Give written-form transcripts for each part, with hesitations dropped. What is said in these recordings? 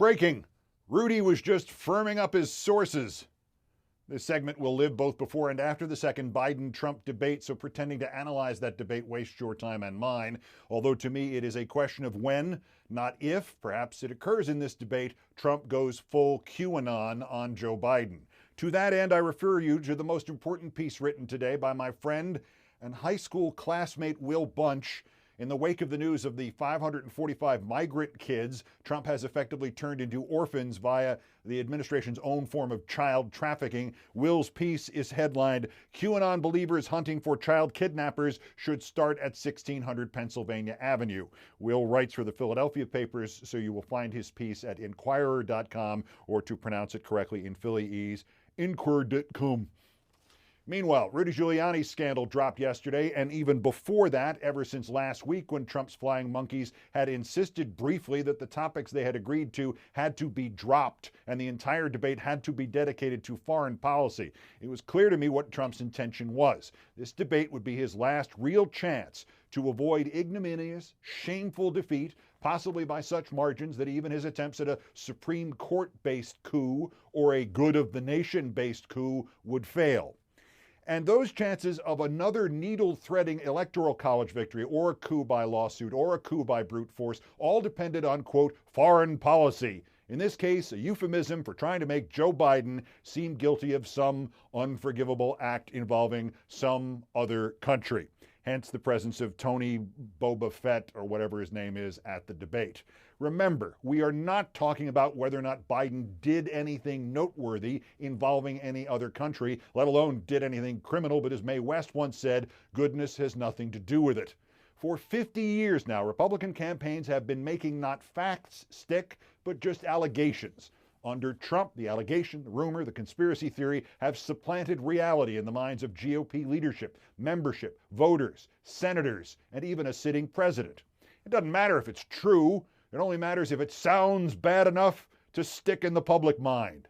Breaking. Rudy was just firming up his sources. This segment will live both before and after the second Biden-Trump debate, so pretending to analyze that debate wastes your time and mine. Although to me it is a question of when, not if, perhaps it occurs in this debate, Trump goes full QAnon on Joe Biden. To that end, I refer you to the most important piece written today by my friend and high school classmate Will Bunch. In the wake of the news of the 545 migrant kids Trump has effectively turned into orphans via the administration's own form of child trafficking, Will's piece is headlined, "QAnon believers hunting for child kidnappers should start at 1600 Pennsylvania Avenue." Will writes for the Philadelphia papers, so you will find his piece at Inquirer.com, or to pronounce it correctly in Phillyese, Inquirer.com. Meanwhile, Rudy Giuliani's scandal dropped yesterday, and even before that, ever since last week when Trump's flying monkeys had insisted briefly that the topics they had agreed to had to be dropped and the entire debate had to be dedicated to foreign policy. It was clear to me what Trump's intention was. This debate would be his last real chance to avoid ignominious, shameful defeat, possibly by such margins that even his attempts at a Supreme Court-based coup or a good-of-the-nation-based coup would fail. And those chances of another needle-threading electoral college victory or a coup by lawsuit or a coup by brute force all depended on, quote, foreign policy. In this case, a euphemism for trying to make Joe Biden seem guilty of some unforgivable act involving some other country. Hence the presence of Tony Boba Fett, or whatever his name is, at the debate. Remember, we are not talking about whether or not Biden did anything noteworthy involving any other country, let alone did anything criminal, but as Mae West once said, goodness has nothing to do with it. For 50 years now, Republican campaigns have been making not facts stick, but just allegations. Under Trump, the allegation, the rumor, the conspiracy theory have supplanted reality in the minds of GOP leadership, membership, voters, senators, and even a sitting president. It doesn't matter if it's true. It only matters if it sounds bad enough to stick in the public mind.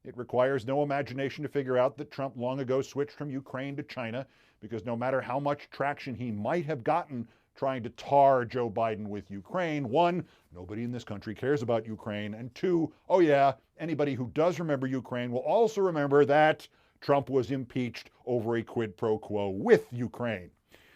It requires no imagination to figure out that Trump long ago switched from Ukraine to China, because no matter how much traction he might have gotten trying to tar Joe Biden with Ukraine, one, nobody in this country cares about Ukraine, and two, oh yeah, anybody who does remember Ukraine will also remember that Trump was impeached over a quid pro quo with Ukraine.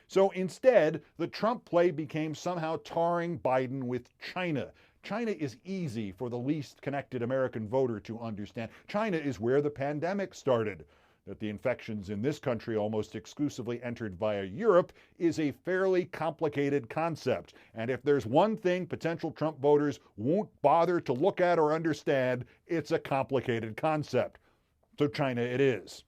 So instead, the Trump play became somehow tarring Biden with China. China is easy for the least connected American voter to understand. China is where the pandemic started. That the infections in this country almost exclusively entered via Europe is a fairly complicated concept. And if there's one thing potential Trump voters won't bother to look at or understand, it's a complicated concept. So China it is.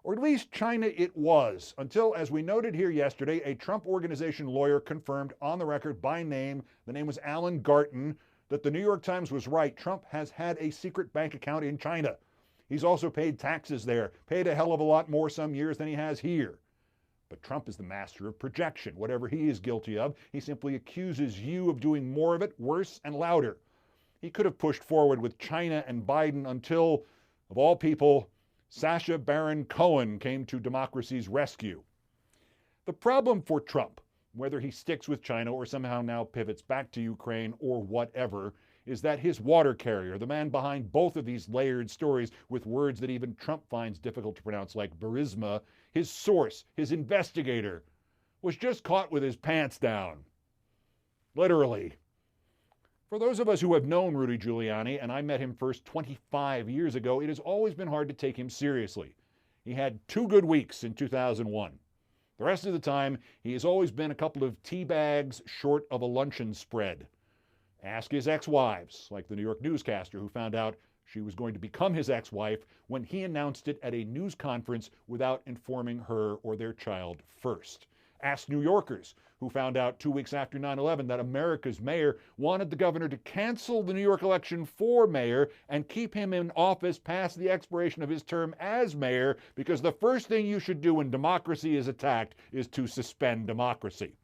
Or at least China it was, until, as we noted here yesterday, a Trump Organization lawyer confirmed on the record by name, the name was Alan Garten, that the New York Times was right. Trump has had a secret bank account in China. He's also paid taxes there, paid a hell of a lot more some years than he has here. But Trump is the master of projection. Whatever he is guilty of, he simply accuses you of doing more of it, worse and louder. He could have pushed forward with China and Biden until, of all people, Sacha Baron Cohen came to democracy's rescue. The problem for Trump, whether he sticks with China or somehow now pivots back to Ukraine or whatever, is that his water carrier, the man behind both of these layered stories with words that even Trump finds difficult to pronounce like Burisma, his source, his investigator, was just caught with his pants down. Literally. For those of us who have known Rudy Giuliani, and I met him first 25 years ago, it has always been hard to take him seriously. He had 2 good weeks in 2001. The rest of the time, he has always been a couple of tea bags short of a luncheon spread. Ask his ex-wives, like the New York newscaster who found out she was going to become his ex-wife when he announced it at a news conference without informing her or their child first. Ask New Yorkers who found out 2 weeks after 9/11 that America's mayor wanted the governor to cancel the New York election for mayor and keep him in office past the expiration of his term as mayor, because the first thing you should do when democracy is attacked is to suspend democracy.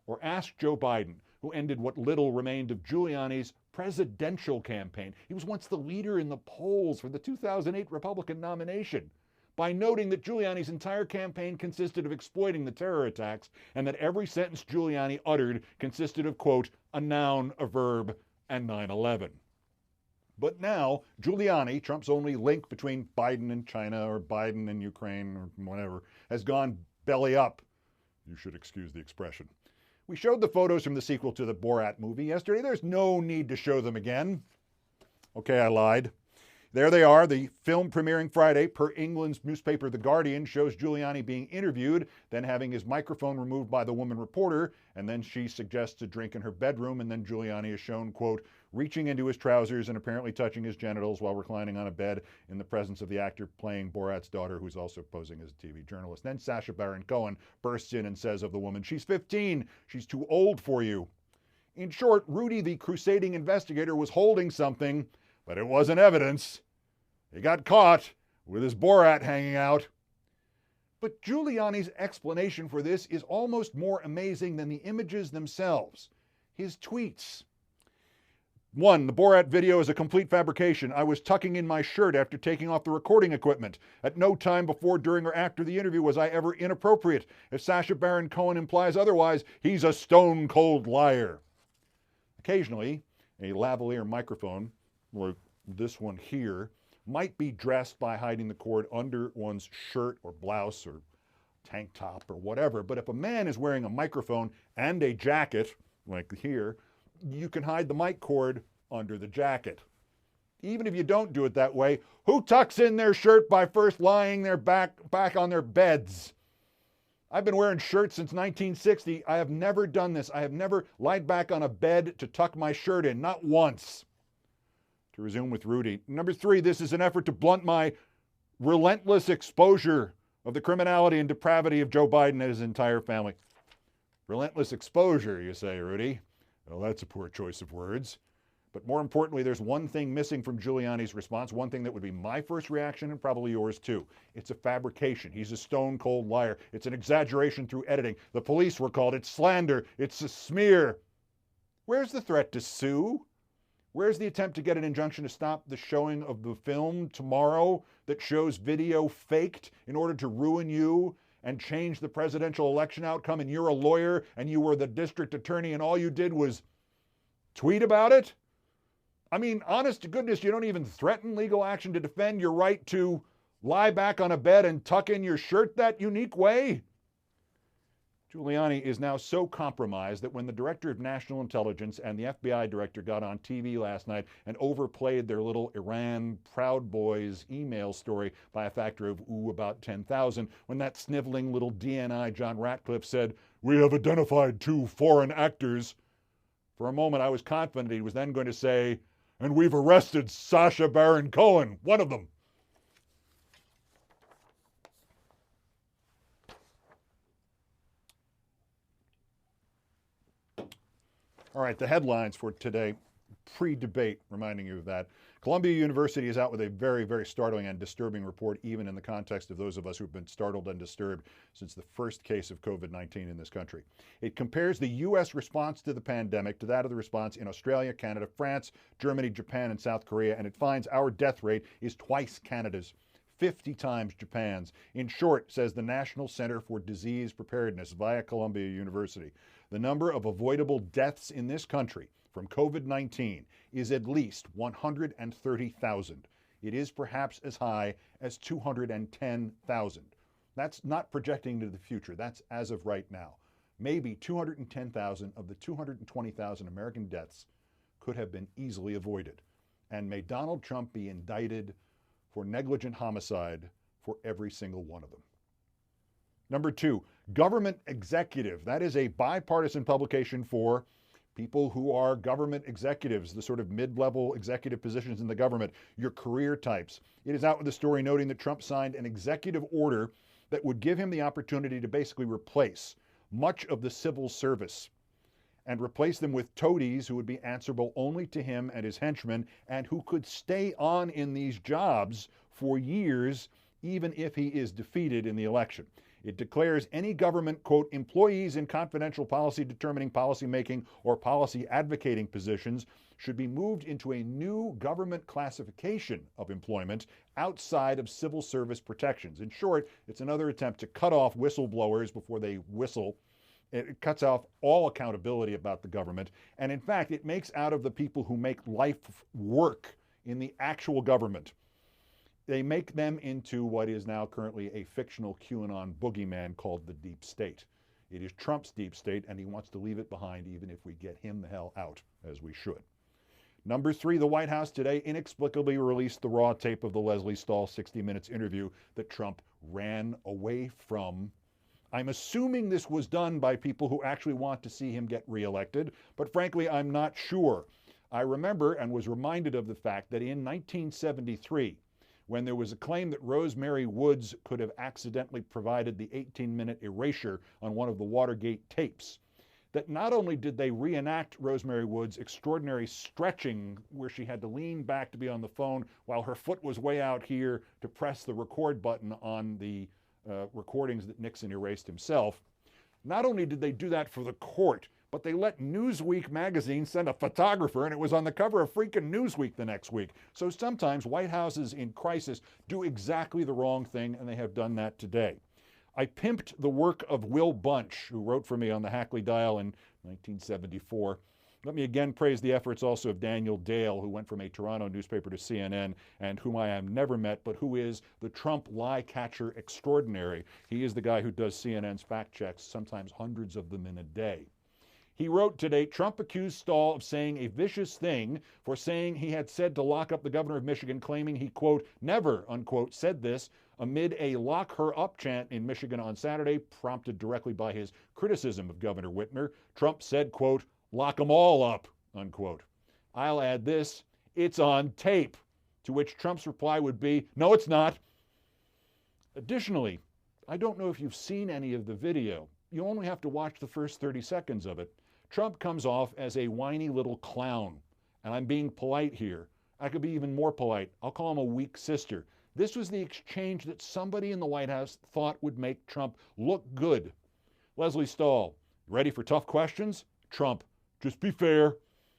Or ask Joe Biden, who ended what little remained of Giuliani's presidential campaign. He was once the leader in the polls for the 2008 Republican nomination, by noting that Giuliani's entire campaign consisted of exploiting the terror attacks, and that every sentence Giuliani uttered consisted of, quote, a noun, a verb, and 9/11. But now, Giuliani, Trump's only link between Biden and China or Biden and Ukraine or whatever, has gone belly up. You should excuse the expression. We showed the photos from the sequel to the Borat movie yesterday. There's no need to show them again. Okay, I lied. There they are. The film premiering Friday, per England's newspaper The Guardian, shows Giuliani being interviewed, then having his microphone removed by the woman reporter, and then she suggests a drink in her bedroom, and then Giuliani is shown, quote, reaching into his trousers and apparently touching his genitals while reclining on a bed in the presence of the actor playing Borat's daughter, who's also posing as a TV journalist. Then Sacha Baron Cohen bursts in and says of the woman, she's 15, she's too old for you. In short, Rudy, the crusading investigator, was holding something, but it wasn't evidence. He got caught with his Borat hanging out. But Giuliani's explanation for this is almost more amazing than the images themselves. His tweets. 1. The Borat video is a complete fabrication. I was tucking in my shirt after taking off the recording equipment. At no time before, during, or after the interview was I ever inappropriate. If Sacha Baron Cohen implies otherwise, he's a stone-cold liar. Occasionally, a lavalier microphone, like this one here, might be dressed by hiding the cord under one's shirt or blouse or tank top or whatever. But if a man is wearing a microphone and a jacket, like here, you can hide the mic cord under the jacket. Even if you don't do it that way, who tucks in their shirt by first lying their back on their beds? I've been wearing shirts since 1960. I have never done this. I have never lied back on a bed to tuck my shirt in, not once. To resume with Rudy. Number 3, this is an effort to blunt my relentless exposure of the criminality and depravity of Joe Biden and his entire family. Relentless exposure, you say, Rudy? Well, that's a poor choice of words. But more importantly, there's one thing missing from Giuliani's response, one thing that would be my first reaction and probably yours too. It's a fabrication. He's a stone-cold liar. It's an exaggeration through editing. The police were called. It's slander. It's a smear. Where's the threat to sue? Where's the attempt to get an injunction to stop the showing of the film tomorrow that shows video faked in order to ruin you and change the presidential election outcome, and you're a lawyer and you were the district attorney and all you did was tweet about it? I mean, honest to goodness, you don't even threaten legal action to defend your right to lie back on a bed and tuck in your shirt that unique way? Giuliani is now so compromised that when the director of national intelligence and the FBI director got on TV last night and overplayed their little Iran Proud Boys email story by a factor of, about 10,000, when that sniveling little DNI John Ratcliffe said, we have identified 2 foreign actors, for a moment I was confident he was then going to say, and we've arrested Sacha Baron Cohen, one of them. All right, the headlines for today, pre-debate, reminding you of that. Columbia University is out with a very, very startling and disturbing report, even in the context of those of us who've been startled and disturbed since the first case of COVID-19 in this country. It compares the U.S. response to the pandemic to that of the response in Australia, Canada, France, Germany, Japan, and South Korea, and it finds our death rate is twice Canada's, 50 times Japan's. In short, says the National Center for Disease Preparedness via Columbia University, the number of avoidable deaths in this country from COVID-19 is at least 130,000. It is perhaps as high as 210,000. That's not projecting into the future. That's as of right now. Maybe 210,000 of the 220,000 American deaths could have been easily avoided. And may Donald Trump be indicted for negligent homicide for every single one of them. Number 2, Government Executive. That is a bipartisan publication for people who are government executives, the sort of mid-level executive positions in the government, your career types. It is out with a story noting that Trump signed an executive order that would give him the opportunity to basically replace much of the civil service and replace them with toadies who would be answerable only to him and his henchmen and who could stay on in these jobs for years even if he is defeated in the election. It declares any government, quote, employees in confidential policy determining, policy making, or policy advocating positions should be moved into a new government classification of employment outside of civil service protections. In short, it's another attempt to cut off whistleblowers before they whistle. It cuts off all accountability about the government. And in fact, it makes out of the people who make life work in the actual government. They make them into what is now currently a fictional QAnon boogeyman called the deep state. It is Trump's deep state, and he wants to leave it behind even if we get him the hell out, as we should. Number 3, the White House today inexplicably released the raw tape of the Leslie Stahl 60 Minutes interview that Trump ran away from. I'm assuming this was done by people who actually want to see him get reelected, but frankly, I'm not sure. I remember and was reminded of the fact that in 1973, when there was a claim that Rosemary Woods could have accidentally provided the 18-minute erasure on one of the Watergate tapes, that not only did they reenact Rosemary Woods' extraordinary stretching where she had to lean back to be on the phone while her foot was way out here to press the record button on the recordings that Nixon erased himself, not only did they do that for the court, but they let Newsweek magazine send a photographer, and it was on the cover of freaking Newsweek the next week. So sometimes White Houses in crisis do exactly the wrong thing, and they have done that today. I pimped the work of Will Bunch, who wrote for me on the Hackley Dial in 1974. Let me again praise the efforts also of Daniel Dale, who went from a Toronto newspaper to CNN, and whom I have never met, but who is the Trump lie catcher extraordinary. He is the guy who does CNN's fact checks, sometimes hundreds of them in a day. He wrote today, Trump accused Stahl of saying a vicious thing for saying he had said to lock up the governor of Michigan, claiming he, quote, never, unquote, said this amid a lock her up chant in Michigan on Saturday, prompted directly by his criticism of Governor Whitmer. Trump said, quote, lock them all up, unquote. I'll add this, it's on tape, to which Trump's reply would be, no, it's not. Additionally, I don't know if you've seen any of the video. You only have to watch the first 30 seconds of it. Trump comes off as a whiny little clown, and I'm being polite here. I could be even more polite. I'll call him a weak sister. This was the exchange that somebody in the White House thought would make Trump look good. Leslie Stahl, ready for tough questions? Trump, just be fair.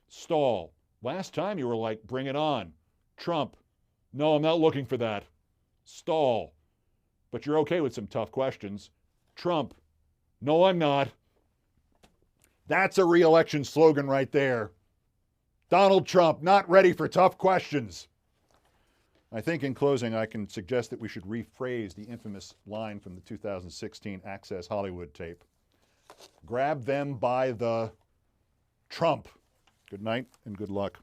Stahl, last time you were like, bring it on. Trump, no, I'm not looking for that. Stahl, but you're okay with some tough questions. Trump, no, I'm not. That's a re-election slogan right there. Donald Trump, not ready for tough questions. I think in closing, I can suggest that we should rephrase the infamous line from the 2016 Access Hollywood tape. Grab them by the Trump. Good night and good luck.